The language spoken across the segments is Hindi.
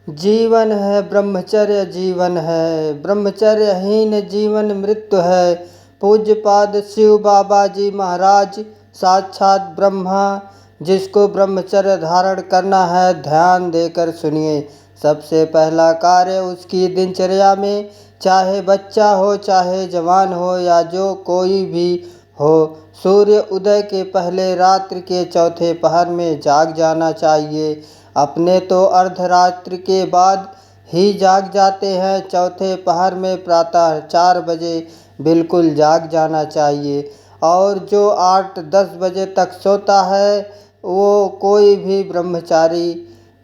जीवन है ब्रह्मचर्य जीवन है, ब्रह्मचर्यहीन जीवन मृत्यु है। पूज्यपाद शिव बाबा जी महाराज साक्षात ब्रह्मा, जिसको ब्रह्मचर्य धारण करना है ध्यान देकर सुनिए। सबसे पहला कार्य उसकी दिनचर्या में, चाहे बच्चा हो चाहे जवान हो या जो कोई भी हो, सूर्य उदय के पहले रात्रि के चौथे पहर में जाग जाना चाहिए। अपने तो अर्धरात्रि के बाद ही जाग जाते हैं, चौथे पहर में प्रातः 4 बजे बिल्कुल जाग जाना चाहिए। और जो 8-10 बजे तक सोता है वो कोई भी ब्रह्मचारी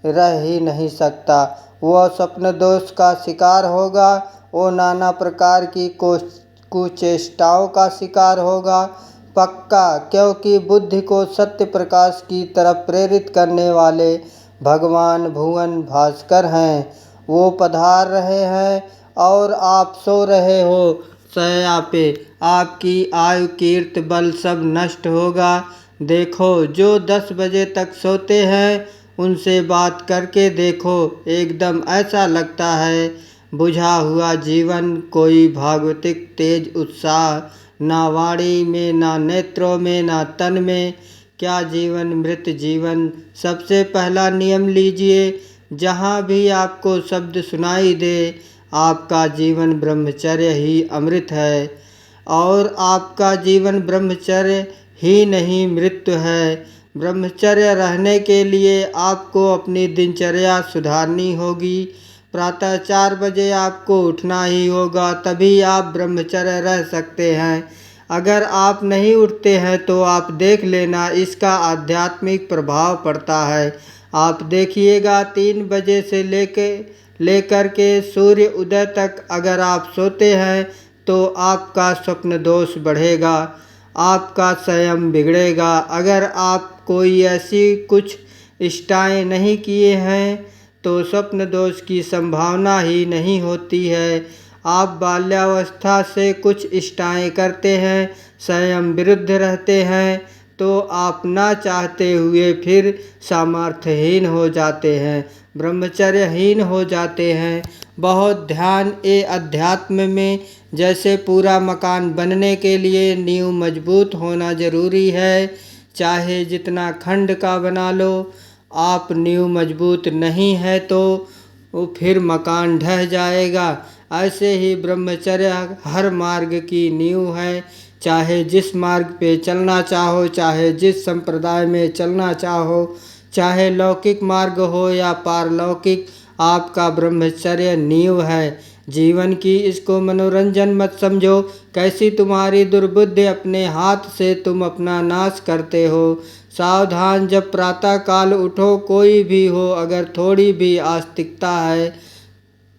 रह ही नहीं सकता। वह स्वप्न दोष का शिकार होगा, वो नाना प्रकार की कुचेष्टाओं का शिकार होगा पक्का, क्योंकि बुद्धि को सत्य प्रकाश की तरफ प्रेरित करने वाले भगवान भुवन भास्कर हैं। वो पधार रहे हैं और आप सो रहे हो शैया पे। आपकी आयु कीर्ति बल सब नष्ट होगा। देखो जो 10 बजे तक सोते हैं उनसे बात करके देखो, एकदम ऐसा लगता है बुझा हुआ जीवन। कोई भागवतिक तेज उत्साह, ना वाणी में ना नेत्रों में ना तन में, क्या जीवन मृत जीवन। सबसे पहला नियम लीजिए, जहाँ भी आपको शब्द सुनाई दे आपका जीवन ब्रह्मचर्य ही अमृत है, और आपका जीवन ब्रह्मचर्य ही नहीं मृत्यु है। ब्रह्मचर्य रहने के लिए आपको अपनी दिनचर्या सुधारनी होगी। प्रातः 4 बजे आपको उठना ही होगा, तभी आप ब्रह्मचर्य रह सकते हैं। अगर आप नहीं उठते हैं तो आप देख लेना इसका आध्यात्मिक प्रभाव पड़ता है। आप देखिएगा 3 बजे से लेकर के सूर्य उदय तक अगर आप सोते हैं तो आपका स्वप्न दोष बढ़ेगा, आपका संयम बिगड़ेगा। अगर आप कोई ऐसी कुछ इष्टाएँ नहीं किए हैं तो स्वप्न दोष की संभावना ही नहीं होती है। आप बाल्यावस्था से कुछ इष्टाएँ करते हैं, संयम विरुद्ध रहते हैं, तो आप ना चाहते हुए फिर सामर्थ्यहीन हो जाते हैं, ब्रह्मचर्यहीन हो जाते हैं। बहुत ध्यान अध्यात्म में जैसे पूरा मकान बनने के लिए नींव मजबूत होना जरूरी है, चाहे जितना खंड का बना लो, आप नींव मजबूत नहीं है तो वो फिर मकान ढह जाएगा। ऐसे ही ब्रह्मचर्य हर मार्ग की नींव है। चाहे जिस मार्ग पे चलना चाहो, चाहे जिस संप्रदाय में चलना चाहो, चाहे लौकिक मार्ग हो या पारलौकिक, आपका ब्रह्मचर्य नींव है जीवन की। इसको मनोरंजन मत समझो। कैसी तुम्हारी दुर्बुद्धि, अपने हाथ से तुम अपना नाश करते हो। सावधान, जब प्रातः काल उठो, कोई भी हो, अगर थोड़ी भी आस्तिकता है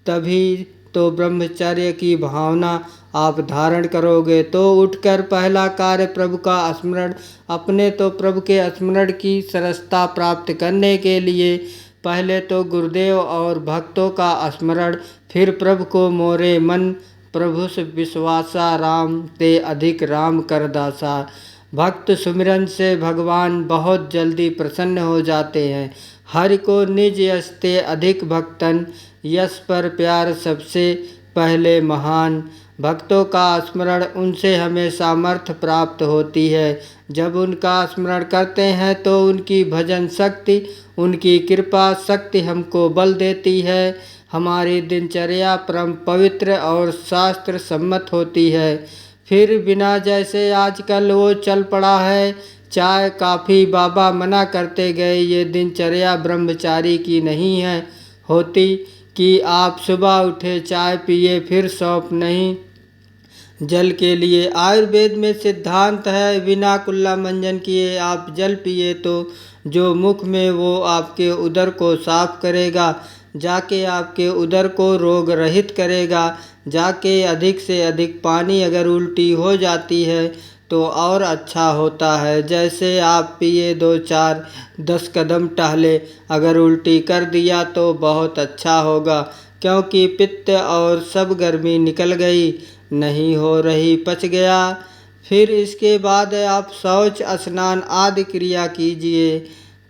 तभी तो ब्रह्मचर्य की भावना आप धारण करोगे। तो उठकर पहला कार्य प्रभु का स्मरण। अपने तो प्रभु के स्मरण की सरसता प्राप्त करने के लिए पहले तो गुरुदेव और भक्तों का स्मरण, फिर प्रभु को मोरे मन, प्रभु से विश्वासा, राम ते अधिक राम कर दासा। भक्त सुमिरन से भगवान बहुत जल्दी प्रसन्न हो जाते हैं। हरि को निज यश ते अधिक भक्तन, यश पर प्यार सबसे पहले महान। भक्तों का स्मरण, उनसे हमें सामर्थ्य प्राप्त होती है। जब उनका स्मरण करते हैं तो उनकी भजन शक्ति, उनकी कृपा शक्ति हमको बल देती है। हमारी दिनचर्या परम पवित्र और शास्त्र सम्मत होती है। फिर बिना, जैसे आजकल वो चल पड़ा है, चाय काफ़ी बाबा मना करते गए, ये दिनचर्या ब्रह्मचारी की नहीं है होती कि आप सुबह उठे चाय पिए फिर सौंप नहीं। जल के लिए आयुर्वेद में सिद्धांत है, बिना कुल्ला मंजन किए आप जल पिए तो जो मुख में वो आपके उदर को साफ करेगा, जाके आपके उदर को रोग रहित करेगा। जाके अधिक से अधिक पानी, अगर उल्टी हो जाती है तो और अच्छा होता है। जैसे आप पिए 2-4-10 कदम टहले, अगर उल्टी कर दिया तो बहुत अच्छा होगा, क्योंकि पित्त और सब गर्मी निकल गई, नहीं हो रही, पच गया। फिर इसके बाद आप शौच स्नान आदि क्रिया कीजिए।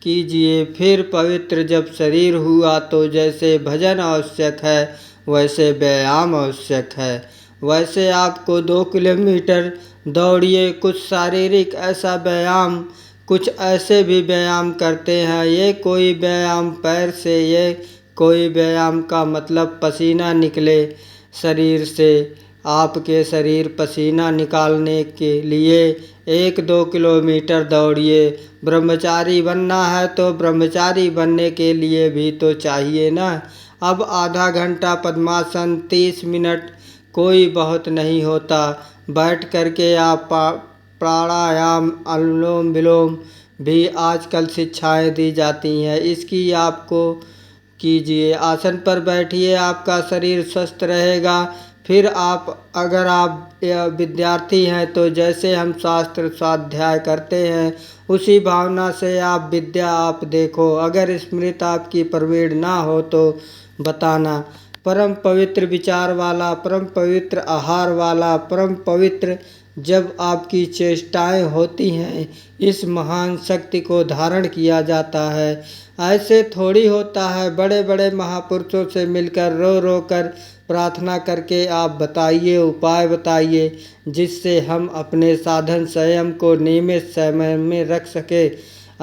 कीजिए। फिर पवित्र जब शरीर हुआ तो जैसे भजन आवश्यक है वैसे व्यायाम आवश्यक है। वैसे आपको 2 किलोमीटर दौड़िए। कुछ शारीरिक ऐसा व्यायाम, कुछ ऐसे भी व्यायाम करते हैं। ये कोई व्यायाम पैर से, ये कोई व्यायाम का मतलब पसीना निकले शरीर से। आपके शरीर पसीना निकालने के लिए 1-2 किलोमीटर दौड़िए। ब्रह्मचारी बनना है तो ब्रह्मचारी बनने के लिए भी तो चाहिए ना। अब आधा घंटा पद्मासन, 30 मिनट कोई बहुत नहीं होता। बैठ करके आप प्राणायाम, अनुलोम विलोम भी आजकल शिक्षाएं दी जाती हैं, इसकी आपको कीजिए। आसन पर बैठिए, आपका शरीर स्वस्थ रहेगा। फिर अगर आप विद्यार्थी हैं तो जैसे हम शास्त्र स्वाध्याय करते हैं उसी भावना से आप विद्या आप देखो। अगर स्मृत आपकी प्रवीण ना हो तो बताना। परम पवित्र विचार वाला, परम पवित्र आहार वाला, परम पवित्र जब आपकी चेष्टाएं होती हैं, इस महान शक्ति को धारण किया जाता है। ऐसे थोड़ी होता है। बड़े बड़े महापुरुषों से मिलकर रो रो कर प्रार्थना करके आप बताइए, उपाय बताइए जिससे हम अपने साधन संयम को नियमित समय में रख सके,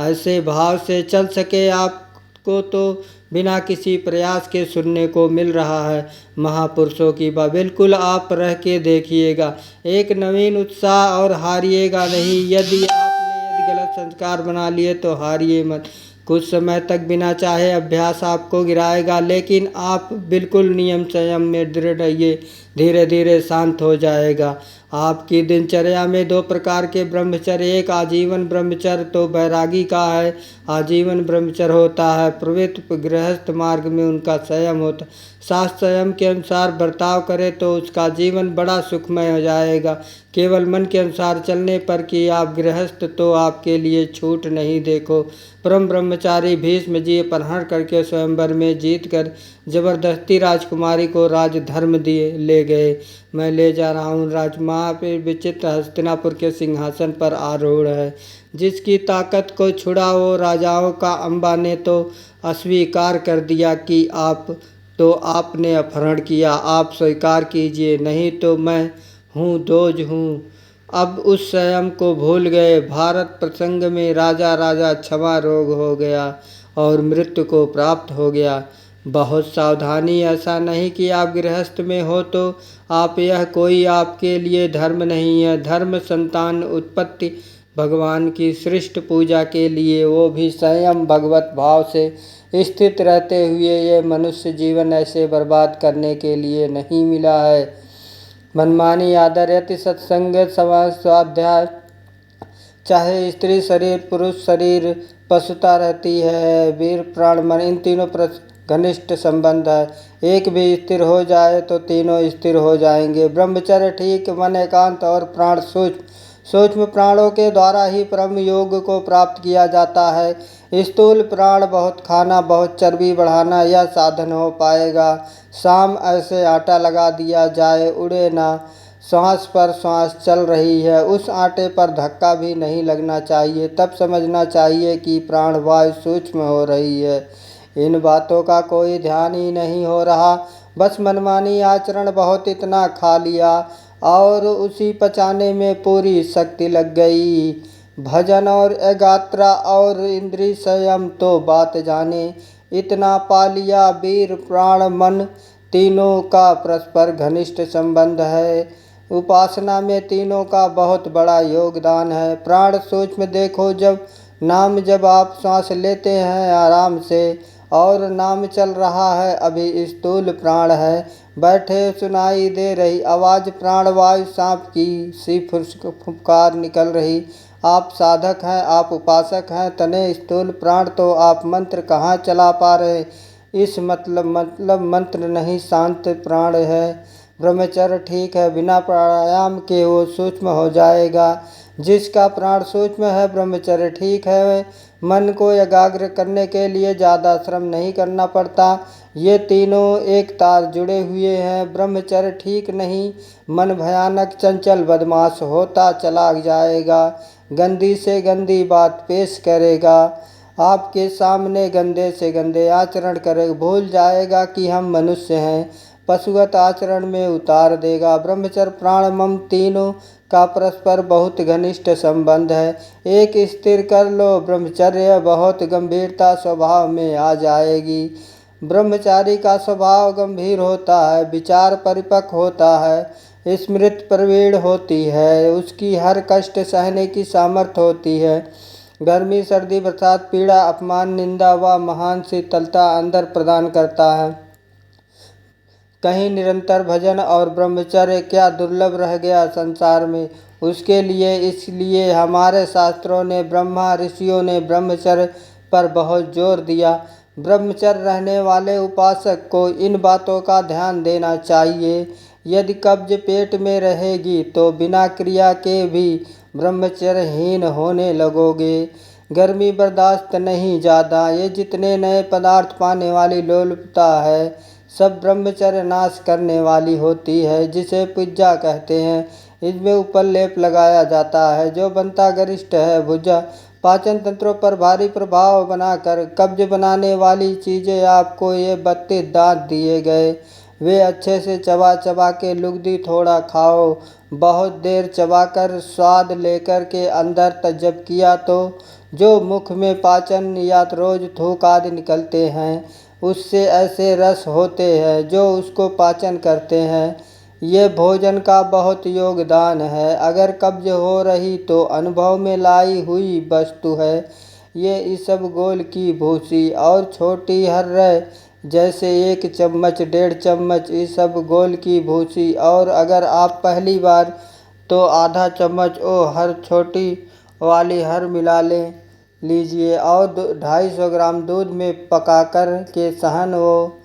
ऐसे भाव से चल सके। आपको तो बिना किसी प्रयास के सुनने को मिल रहा है महापुरुषों की बात। बिल्कुल आप रह के देखिएगा, एक नवीन उत्साह, और हारिएगा नहीं। यदि गलत संस्कार बना लिए तो हारिए मत। कुछ समय तक बिना चाहे अभ्यास आपको गिराएगा, लेकिन आप बिल्कुल नियम संयम में दृढ़ रहिए, धीरे धीरे शांत हो जाएगा। आपकी दिनचर्या में 2 प्रकार के ब्रह्मचर्य, एक आजीवन ब्रह्मचर्य तो बैरागी का है, आजीवन ब्रह्मचर्य होता है प्रवृत्त गृहस्थ मार्ग में उनका संयम होता। शास्त्र संयम के अनुसार बर्ताव करे तो उसका जीवन बड़ा सुखमय हो जाएगा। केवल मन के अनुसार चलने पर कि आप गृहस्थ तो आपके लिए छूट नहीं। देखो, परम ब्रह्मचारी भीष्म जी अपहरण करके स्वयंवर में जीत कर जबरदस्ती राजकुमारी को राजधर्म दिए ले गए। मैं ले जा रहा हूँ राजमाँ पे विचित्र हस्तिनापुर के सिंहासन पर आरूढ़ है। जिसकी ताकत को छुड़ा वो राजाओं का अम्बा ने तो अस्वीकार कर दिया कि आपने अपहरण किया। आप स्वीकार कीजिए, नहीं तो मैं हूँ दोज हूँ। अब उस स्वयं को भूल गए। भारत प्रसंग में राजा राजा क्षमा रोग हो गया और मृत्यु को प्राप्त हो गया। बहुत सावधानी, ऐसा नहीं कि आप गृहस्थ में हो तो आप, यह कोई आपके लिए धर्म नहीं है। धर्म संतान उत्पत्ति, भगवान की सृष्ट पूजा के लिए, वो भी संयम भगवत भाव से स्थित रहते हुए। ये मनुष्य जीवन ऐसे बर्बाद करने के लिए नहीं मिला है। मनमानी आदर, यति सत्संग, समाज स्वाध्याय, चाहे स्त्री शरीर पुरुष शरीर, पशुता रहती है, वीर प्राण मन, इन तीनों घनिष्ठ संबंध है। एक भी स्थिर हो जाए तो तीनों स्थिर हो जाएंगे। ब्रह्मचर्य ठीक, मन एकांत और प्राण सूक्ष्म। सूक्ष्म प्राणों के द्वारा ही परम योग को प्राप्त किया जाता है। स्थूल प्राण बहुत खाना, बहुत चर्बी बढ़ाना, यह साधन हो पाएगा। शाम ऐसे आटा लगा दिया जाए, उड़े ना। श्वास पर श्वास चल रही है, उस आटे पर धक्का भी नहीं लगना चाहिए। तब समझना चाहिए कि प्राणवायु सूक्ष्म हो रही है। इन बातों का कोई ध्यान ही नहीं हो रहा, बस मनमानी आचरण। बहुत इतना खा लिया और उसी पचाने में पूरी शक्ति लग गई। भजन और एकाग्रता और इंद्रिय संयम तो बात जाने। इतना पा लिया, वीर प्राण मन तीनों का परस्पर घनिष्ठ संबंध है। उपासना में तीनों का बहुत बड़ा योगदान है। प्राण सूक्ष्म देखो, जब आप सांस लेते हैं आराम से और नाम चल रहा है, अभी स्थूल प्राण है, बैठे सुनाई दे रही आवाज़ प्राणवायु सांप की सी फुफकार निकल रही। आप साधक हैं, आप उपासक हैं, तने स्थूल प्राण तो आप मंत्र कहाँ चला पा रहे। इस मतलब मंत्र नहीं, शांत प्राण है। ब्रह्मचर्य ठीक है, बिना प्राणायाम के वो सूक्ष्म हो जाएगा। जिसका प्राण सूक्ष्म है, ब्रह्मचर्य ठीक है। मन को एकाग्र करने के लिए ज़्यादा श्रम नहीं करना पड़ता। ये तीनों एक तार जुड़े हुए हैं। ब्रह्मचर्य ठीक नहीं, मन भयानक चंचल बदमाश होता चला जाएगा, गंदी से गंदी बात पेश करेगा। आपके सामने गंदे से गंदे आचरण करे, भूल जाएगा कि हम मनुष्य हैं, पशुवत आचरण में उतार देगा। ब्रह्मचर्य प्राण मम तीनों का परस्पर बहुत घनिष्ठ संबंध है। एक स्थिर कर लो ब्रह्मचर्य, बहुत गंभीरता स्वभाव में आ जाएगी। ब्रह्मचारी का स्वभाव गंभीर होता है, विचार परिपक्व होता है, स्मृति प्रवीण होती है, उसकी हर कष्ट सहने की सामर्थ्य होती है। गर्मी सर्दी बरसात पीड़ा अपमान निंदा व महान शीतलता अंदर प्रदान करता है। कहीं निरंतर भजन और ब्रह्मचर्य क्या दुर्लभ रह गया संसार में। उसके लिए इसलिए हमारे शास्त्रों ने, ब्रह्मा ऋषियों ने ब्रह्मचर्य पर बहुत जोर दिया। ब्रह्मचर्य रहने वाले उपासक को इन बातों का ध्यान देना चाहिए। यदि कब्ज पेट में रहेगी तो बिना क्रिया के भी ब्रह्मचर्यहीन होने लगोगे। गर्मी बर्दाश्त नहीं ज़्यादा, ये जितने नए पदार्थ पाने वाली लोलुपता है सब ब्रह्मचर्य नाश करने वाली होती है, जिसे पिज्जा कहते हैं। इसमें ऊपर लेप लगाया जाता है जो बनता गरिष्ठ है भुजा, पाचन तंत्रों पर भारी प्रभाव बनाकर कब्ज बनाने वाली चीज़ें। आपको ये 32 दांत दिए गए, वे अच्छे से चबा चबा के लुगदी थोड़ा खाओ। बहुत देर चबाकर स्वाद लेकर के अंदर तजब किया तो जो मुख में पाचन या रोज थूक आदि निकलते हैं, उससे ऐसे रस होते हैं जो उसको पाचन करते हैं। ये भोजन का बहुत योगदान है। अगर कब्ज हो रही तो अनुभव में लाई हुई वस्तु है। ये इसबगोल की भूसी और छोटी हर्र जैसे 1 चम्मच 1.5 चम्मच इसबगोल की भूसी, और अगर आप पहली बार तो आधा चम्मच हर छोटी वाली हर मिला लीजिए और 250 ग्राम दूध में पकाकर के सहन वो।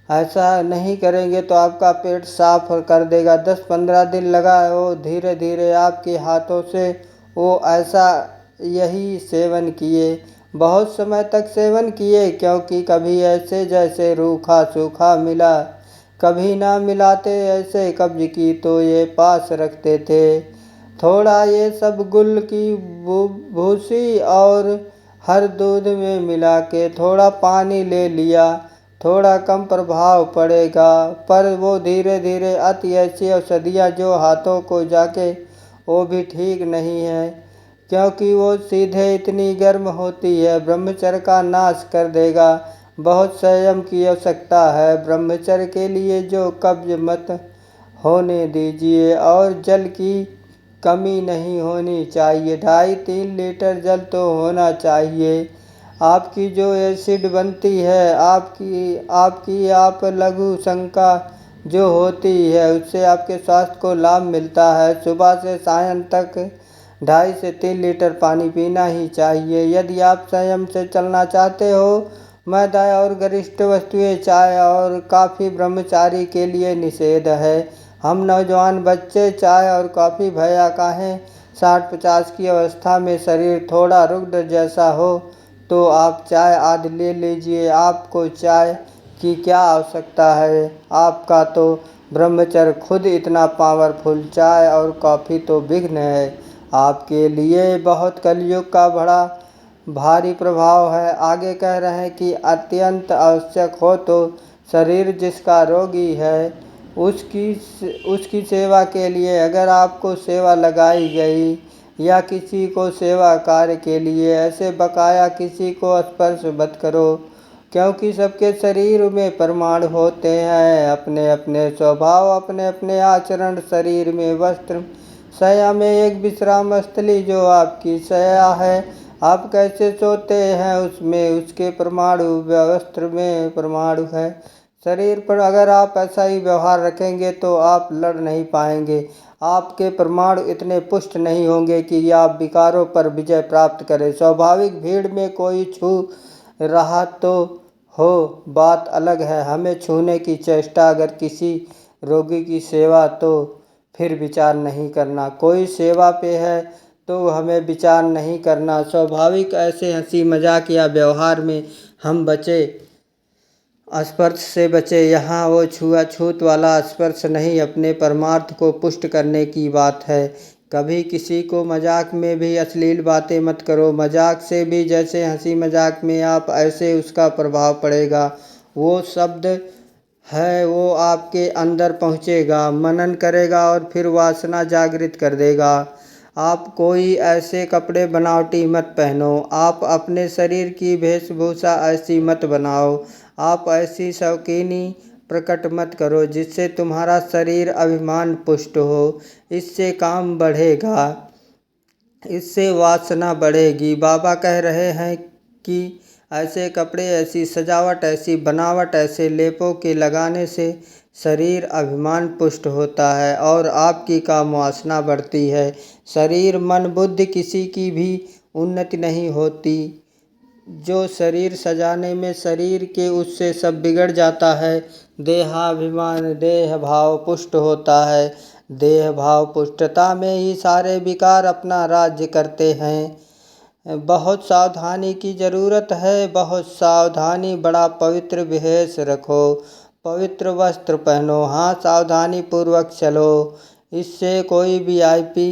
ऐसा नहीं करेंगे तो आपका पेट साफ कर देगा। 10-15 दिन लगा वो, धीरे धीरे आपके हाथों से वो ऐसा यही सेवन किए, बहुत समय तक सेवन किए, क्योंकि कभी ऐसे जैसे रूखा सूखा मिला, कभी ना मिलाते ऐसे कब्ज की तो ये पास रखते थे। थोड़ा ये सब गुल की भूसी और हर दूध में मिला के थोड़ा पानी ले लिया, थोड़ा कम प्रभाव पड़ेगा, पर वो धीरे धीरे अति ऐसी औषधियाँ जो हाथों को जाके वो भी ठीक नहीं है, क्योंकि वो सीधे इतनी गर्म होती है, ब्रह्मचर्य का नाश कर देगा। बहुत संयम की आवश्यकता है ब्रह्मचर्य के लिए। जो कब्ज मत होने दीजिए और जल की कमी नहीं होनी चाहिए। 2.5-3 लीटर जल तो होना चाहिए। आपकी जो एसिड बनती है, आपकी आप लघु शंका जो होती है, उससे आपके स्वास्थ्य को लाभ मिलता है। सुबह से सायं तक 2.5 से 3 लीटर पानी पीना ही चाहिए। यदि आप संयम से चलना चाहते हो, मैदा और गरिष्ठ वस्तुएं चाय और कॉफ़ी ब्रह्मचारी के लिए निषेध है। हम नौजवान बच्चे चाय और कॉफ़ी भया काहें। 60-50 की अवस्था में शरीर थोड़ा रुग्ण जैसा हो तो आप चाय आदि ले लीजिए। आपको चाय की क्या आवश्यकता है, आपका तो ब्रह्मचर्य खुद इतना पावरफुल। चाय और कॉफ़ी तो विघ्न है आपके लिए, बहुत कलयुग का बड़ा भारी प्रभाव है। आगे कह रहे हैं कि अत्यंत आवश्यक हो तो शरीर जिसका रोगी है उसकी सेवा के लिए अगर आपको सेवा लगाई गई या किसी को सेवा कार्य के लिए ऐसे बकाया किसी को स्पर्श मत करो, क्योंकि सबके शरीर में परमाणु होते हैं, अपने अपने स्वभाव, अपने अपने आचरण। शरीर में वस्त्र, शया में एक विश्राम स्थली जो आपकी शया है, आप कैसे सोते हैं उसमें उसके परमाणु, वस्त्र में परमाणु है। शरीर पर अगर आप ऐसा ही व्यवहार रखेंगे तो आप लड़ नहीं पाएंगे। आपके परमाणु इतने पुष्ट नहीं होंगे कि आप विकारों पर विजय प्राप्त करें। स्वाभाविक भीड़ में कोई छू रहा तो हो, बात अलग है। हमें छूने की चेष्टा, अगर किसी रोगी की सेवा तो फिर विचार नहीं करना। कोई सेवा पे है तो हमें विचार नहीं करना। स्वाभाविक ऐसे हंसी मजाक या व्यवहार में हम बचे, स्पर्श से बचे। यहाँ वो छुआछूत वाला स्पर्श नहीं, अपने परमार्थ को पुष्ट करने की बात है। कभी किसी को मजाक में भी अश्लील बातें मत करो। मजाक से भी जैसे हंसी मजाक में आप ऐसे उसका प्रभाव पड़ेगा। वो शब्द है वो आपके अंदर पहुँचेगा, मनन करेगा और फिर वासना जागृत कर देगा। आप कोई ऐसे कपड़े बनावटी मत पहनो। आप अपने शरीर की वेशभूषा ऐसी मत बनाओ। आप ऐसी शौकीनी प्रकट मत करो जिससे तुम्हारा शरीर अभिमान पुष्ट हो। इससे काम बढ़ेगा, इससे वासना बढ़ेगी। बाबा कह रहे हैं कि ऐसे कपड़े, ऐसी सजावट, ऐसी बनावट, ऐसे लेपों के लगाने से शरीर अभिमान पुष्ट होता है और आपकी काम वासना बढ़ती है। शरीर मन बुद्धि किसी की भी उन्नति नहीं होती। जो शरीर सजाने में शरीर के उससे सब बिगड़ जाता है। देहाभिमान, देह भाव पुष्ट होता है। देह भाव पुष्टता में ही सारे विकार अपना राज्य करते हैं। बहुत सावधानी की ज़रूरत है, बहुत सावधानी। बड़ा पवित्र वेश रखो, पवित्र वस्त्र पहनो, हाँ सावधानी पूर्वक चलो। इससे कोई वीआईपी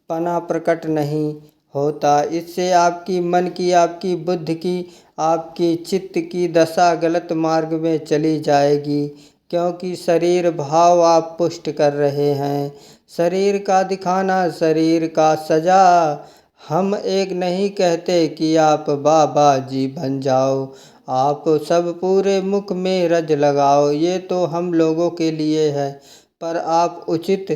पना प्रकट नहीं होता। इससे आपकी मन की, आपकी बुद्धि की, आपकी चित्त की दशा गलत मार्ग में चली जाएगी, क्योंकि शरीर भाव आप पुष्ट कर रहे हैं। शरीर का दिखाना, शरीर का सजा। हम एक नहीं कहते कि आप बाबा जी बन जाओ, आप सब पूरे मुख में रज लगाओ, ये तो हम लोगों के लिए है। पर आप उचित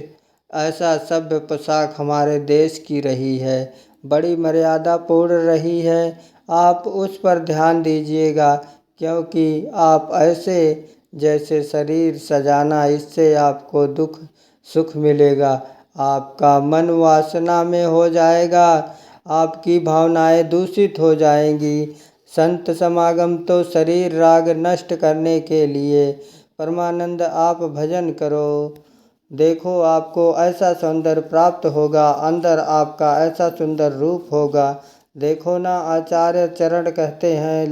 ऐसा सभ्य पोशाक हमारे देश की रही है, बड़ी मर्यादा पूर्ण रही है। आप उस पर ध्यान दीजिएगा, क्योंकि आप ऐसे जैसे शरीर सजाना, इससे आपको दुख सुख मिलेगा। आपका मन वासना में हो जाएगा, आपकी भावनाएं दूषित हो जाएंगी। संत समागम तो शरीर राग नष्ट करने के लिए। परमानंद आप भजन करो, देखो आपको ऐसा सौंदर्य प्राप्त होगा, अंदर आपका ऐसा सुंदर रूप होगा। देखो ना, आचार्य चरण कहते हैं,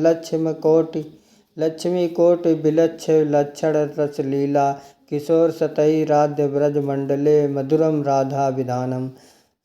लक्ष्मी कोटि विलक्ष लक्षण रस लीला, किशोर सतई राध्य ब्रज मंडले मधुरम राधा विधानम।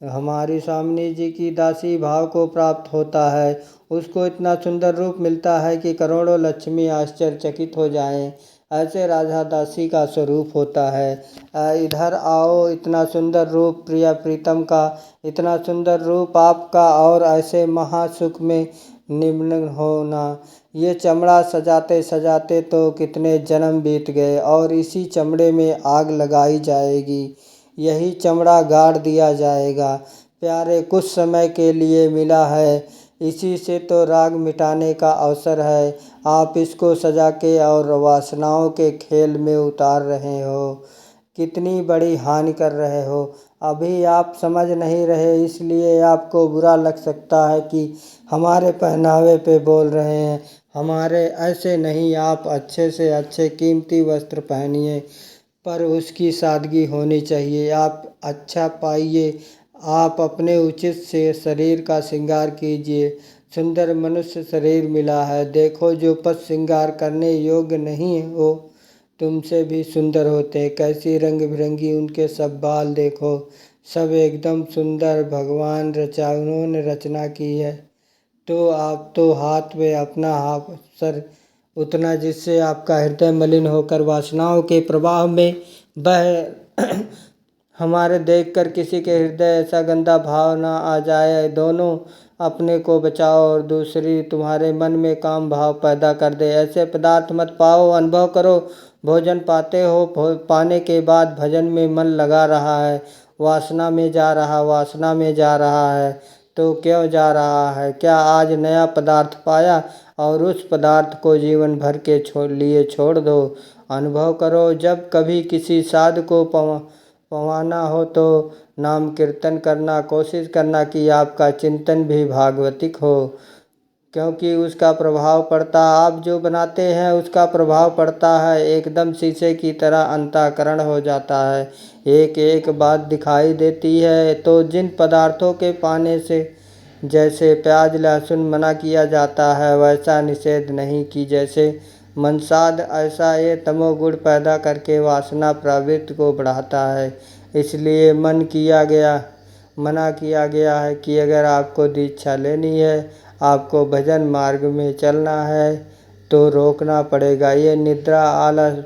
हमारी स्वामिनी जी की दासी भाव को प्राप्त होता है, उसको इतना सुंदर रूप मिलता है कि करोड़ों लक्ष्मी आश्चर्यचकित हो जाएं। ऐसे राधा दासी का स्वरूप होता है। इधर आओ, इतना सुंदर रूप प्रिया प्रीतम का, इतना सुंदर रूप आपका, और ऐसे महासुख में निमग्न होना। ये चमड़ा सजाते सजाते तो कितने जन्म बीत गए, और इसी चमड़े में आग लगाई जाएगी, यही चमड़ा गाड़ दिया जाएगा। प्यारे, कुछ समय के लिए मिला है, इसी से तो राग मिटाने का अवसर है। आप इसको सजा के और वासनाओं के खेल में उतार रहे हो, कितनी बड़ी हानि कर रहे हो। अभी आप समझ नहीं रहे, इसलिए आपको बुरा लग सकता है कि हमारे पहनावे पे बोल रहे हैं। हमारे ऐसे नहीं, आप अच्छे से अच्छे कीमती वस्त्र पहनिए, पर उसकी सादगी होनी चाहिए। आप अच्छा पाइए, आप अपने उचित से शरीर का श्रृंगार कीजिए। सुंदर मनुष्य शरीर मिला है, देखो जो पद श्रृंगार करने योग्य नहीं हो तुमसे भी सुंदर होते। कैसी रंग बिरंगी उनके सब बाल देखो, सब एकदम सुंदर भगवान उन्होंने रचना की है। तो आप तो हाथ में अपना हाथ सर उतना, जिससे आपका हृदय मलिन होकर वासनाओं के प्रवाह में बह हमारे देखकर किसी के हृदय ऐसा गंदा भाव ना आ जाए। दोनों अपने को बचाओ और दूसरी तुम्हारे मन में काम भाव पैदा कर दे। ऐसे पदार्थ मत पाओ, अनुभव करो। भोजन पाते हो, पाने के बाद भजन में मन लगा रहा है, वासना में जा रहा है। तो क्यों जा रहा है? क्या आज नया पदार्थ पाया और उस पदार्थ को जीवन भर के लिए छोड़ दो? अनुभव करो, जब कभी किसी साधु को पवाना हो तो नाम कीर्तन करना, कोशिश करना कि आपका चिंतन भी भागवतिक हो, क्योंकि उसका प्रभाव पड़ता, आप जो बनाते हैं उसका प्रभाव पड़ता है। एकदम शीशे की तरह अंतःकरण हो जाता है, एक एक बात दिखाई देती है। तो जिन पदार्थों के पाने से जैसे प्याज लहसुन मना किया जाता है, वैसा निषेध नहीं कि जैसे मनसाद, ऐसा ये तमोगुण पैदा करके वासना प्रवृत्ति को बढ़ाता है। इसलिए मन किया गया मना किया गया है कि अगर आपको दीक्षा लेनी है, आपको भजन मार्ग में चलना है तो रोकना पड़ेगा। ये निद्रा, आलस,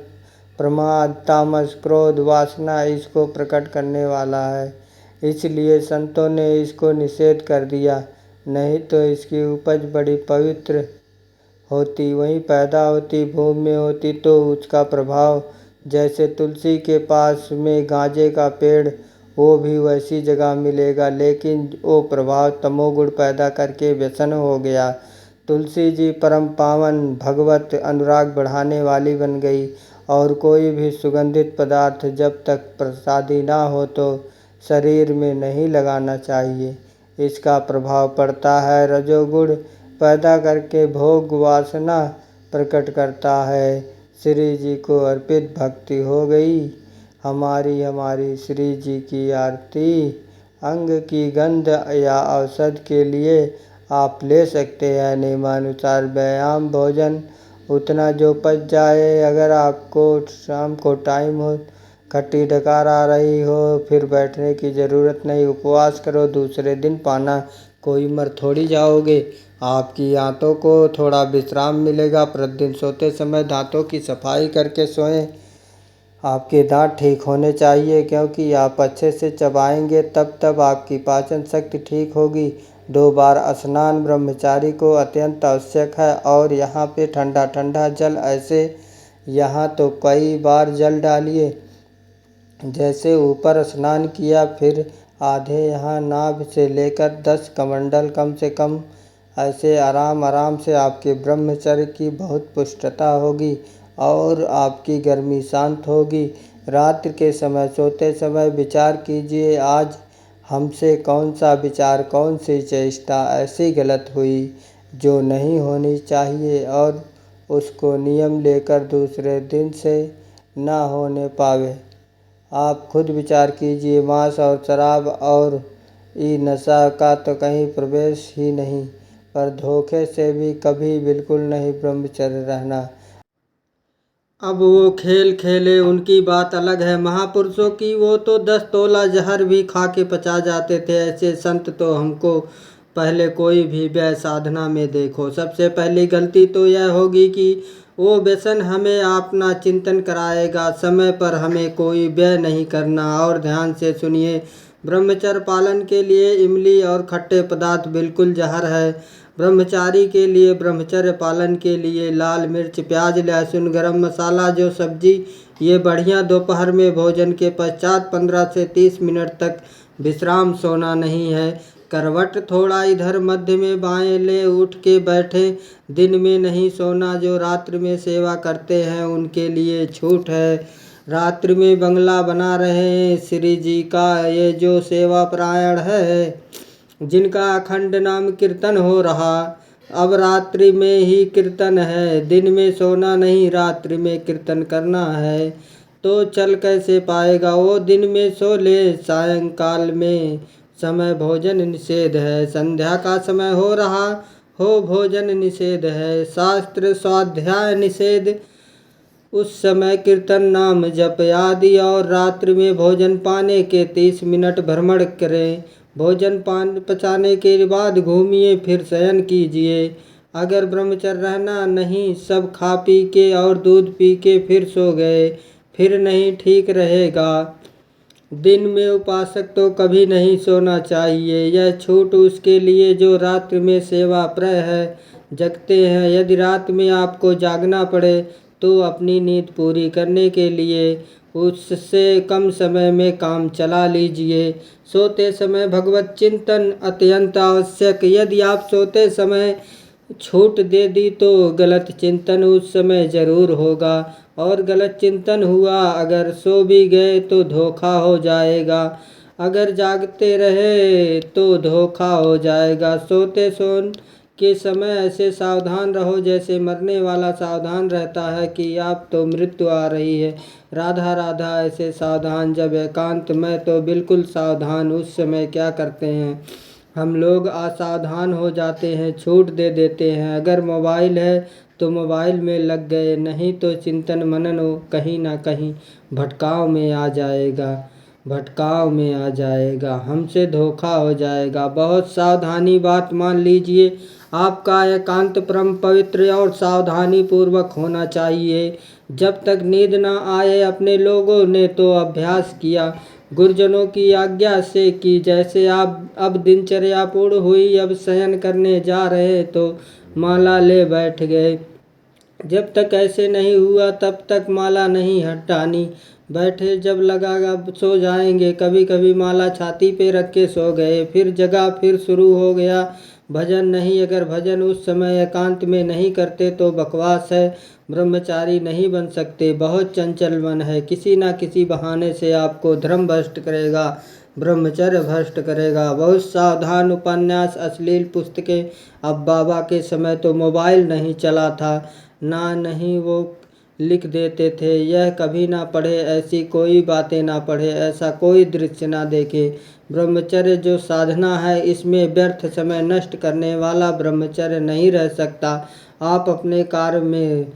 प्रमाद, तामस, क्रोध, वासना इसको प्रकट करने वाला है, इसलिए संतों ने इसको निषेध कर दिया। नहीं तो इसकी उपज बड़ी पवित्र होती, वहीं पैदा होती, भूमि में होती तो उसका प्रभाव जैसे तुलसी के पास में गांजे का पेड़, वो भी वैसी जगह मिलेगा, लेकिन वो प्रभाव तमोगुण पैदा करके व्यसन हो गया। तुलसी जी परम पावन, भगवत अनुराग बढ़ाने वाली बन गई। और कोई भी सुगंधित पदार्थ जब तक प्रसादी ना हो तो शरीर में नहीं लगाना चाहिए, इसका प्रभाव पड़ता है रजोगुण पैदा करके भोग वासना प्रकट करता है। श्री जी को अर्पित भक्ति हो गई। हमारी श्री जी की आरती। अंग की गंध या औषध के लिए आप ले सकते हैं नियमानुसार व्यायाम, भोजन उतना जो पच जाए। अगर आपको शाम को टाइम हो, खट्टी डकार आ रही हो, फिर बैठने की ज़रूरत नहीं, उपवास करो, दूसरे दिन पाना, कोई मर थोड़ी जाओगे। आपकी आंतों को थोड़ा विश्राम मिलेगा। प्रतिदिन सोते समय दांतों की सफाई करके सोएं। आपके दांत ठीक होने चाहिए, क्योंकि आप अच्छे से चबाएंगे तब आपकी पाचन शक्ति ठीक होगी। 2 बार स्नान ब्रह्मचारी को अत्यंत आवश्यक है। और यहाँ पे ठंडा ठंडा जल, ऐसे यहाँ तो कई बार जल डालिए। जैसे ऊपर स्नान किया, फिर आधे यहाँ नाभि से लेकर 10 कमंडल कम से कम, ऐसे आराम आराम से आपके ब्रह्मचर्य की बहुत पुष्टता होगी और आपकी गर्मी शांत होगी। रात्रि के समय सोते समय विचार कीजिए, आज हमसे कौन सा विचार, कौन सी चेष्टा ऐसी गलत हुई जो नहीं होनी चाहिए, और उसको नियम लेकर दूसरे दिन से ना होने पावे। आप खुद विचार कीजिए। मांस और शराब और ई नशा का तो कहीं प्रवेश ही नहीं, पर धोखे से भी कभी बिल्कुल नहीं ब्रह्मचर्य रहना। अब वो खेल खेले, उनकी बात अलग है। महापुरुषों की, वो तो 10 तोला जहर भी खा के पचा जाते थे। ऐसे संत तो हमको पहले कोई भी व्यय साधना में देखो। सबसे पहली गलती तो यह होगी कि वो व्यसन हमें अपना चिंतन कराएगा। समय पर हमें कोई व्यय नहीं करना। और ध्यान से सुनिए, ब्रह्मचर्य पालन के लिए इमली और खट्टे पदार्थ बिल्कुल जहर है। ब्रह्मचारी के लिए, ब्रह्मचर्य पालन के लिए लाल मिर्च, प्याज, लहसुन, गरम मसाला, जो सब्जी, ये बढ़िया। दोपहर में भोजन के पश्चात 15 से 30 मिनट तक विश्राम, सोना नहीं है। करवट थोड़ा इधर मध्य में बाएं ले उठ के बैठे। दिन में नहीं सोना। जो रात्रि में सेवा करते हैं उनके लिए छूट है। रात्रि में बंगला बना रहे हैं श्री जी का, ये जो सेवा परायण है, जिनका अखंड नाम कीर्तन हो रहा, अब रात्रि में ही कीर्तन है। दिन में सोना नहीं, रात्रि में कीर्तन करना है, तो चल कैसे पाएगा वो। दिन में सो ले, सायंकाल में समय भोजन निषेध है। संध्या का समय हो रहा हो, भोजन निषेध है। शास्त्र स्वाध्याय निषेध, उस समय कीर्तन, नाम जप आदि। और रात्रि में भोजन पाने के 30 मिनट भ्रमण करें। भोजन पान पचाने के बाद घूमिए, फिर शयन कीजिए। अगर ब्रह्मचर्य रहना नहीं, सब खा पी के और दूध पी के फिर सो गए, फिर नहीं ठीक रहेगा। दिन में उपासक तो कभी नहीं सोना चाहिए। यह छूट उसके लिए जो रात्रि में सेवा प्रय है, जगते हैं। यदि रात में आपको जागना पड़े तो अपनी नींद पूरी करने के लिए उससे कम समय में काम चला लीजिए। सोते समय भगवत चिंतन अत्यंत आवश्यक। यदि आप सोते समय छूट दे दी तो गलत चिंतन उस समय जरूर होगा, और गलत चिंतन हुआ, अगर सो भी गए तो धोखा हो जाएगा। अगर जागते रहे तो धोखा हो जाएगा। सोते सोन के समय ऐसे सावधान रहो जैसे मरने वाला सावधान रहता है कि आप तो मृत्यु आ रही है। राधा राधा ऐसे सावधान। जब एकांत में तो बिल्कुल सावधान। उस समय क्या करते हैं हम लोग, असावधान हो जाते हैं, छूट दे देते हैं। अगर मोबाइल है तो मोबाइल में लग गए, नहीं तो चिंतन मनन कहीं ना कहीं भटकाव में आ जाएगा। भटकाव में आ जाएगा, हमसे धोखा हो जाएगा। बहुत सावधानी बात मान लीजिए, आपका एकांत परम पवित्र और सावधानी पूर्वक होना चाहिए। जब तक नींद न आए अपने लोगों ने तो अभ्यास किया, गुरुजनों की आज्ञा से कि जैसे आप अब दिनचर्या पूर्ण हुई, अब शयन करने जा रहे तो माला ले बैठ गए। जब तक ऐसे नहीं हुआ तब तक माला नहीं हटानी। बैठे जब लगा अब सो जाएंगे, कभी कभी माला छाती पे रख के सो गए, फिर जगा, फिर शुरू हो गया भजन नहीं। अगर भजन उस समय एकांत में नहीं करते तो बकवास है, ब्रह्मचारी नहीं बन सकते। बहुत चंचल मन है, किसी ना किसी बहाने से आपको धर्म भ्रष्ट करेगा, ब्रह्मचर्य भ्रष्ट करेगा। बहुत सावधान, उपन्यास, अश्लील पुस्तकें। अब बाबा के समय तो मोबाइल नहीं चला था, ना नहीं वो लिख देते थे, यह कभी ना पढ़े, ऐसी कोई बातें ना पढ़े, ऐसा कोई दृश्य ना देखे। ब्रह्मचर्य जो साधना है, इसमें व्यर्थ समय नष्ट करने वाला ब्रह्मचर्य नहीं रह सकता। आप अपने कार्य में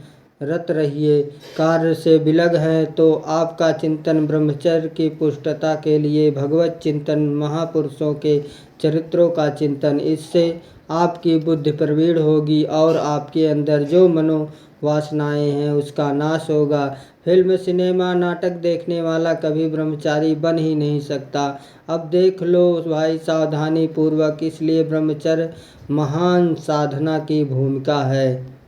रत रहिए। कार्य से विलग हैं तो आपका चिंतन ब्रह्मचर्य की पुष्टता के लिए भगवत चिंतन, महापुरुषों के चरित्रों का चिंतन, इससे आपकी बुद्धि प्रवीण होगी और आपके अंदर जो मनोवासनाएं हैं उसका नाश होगा। फिल्म, सिनेमा, नाटक देखने वाला कभी ब्रह्मचारी बन ही नहीं सकता। अब देख लो भाई सावधानी पूर्वक, इसलिए ब्रह्मचर्य महान साधना की भूमिका है।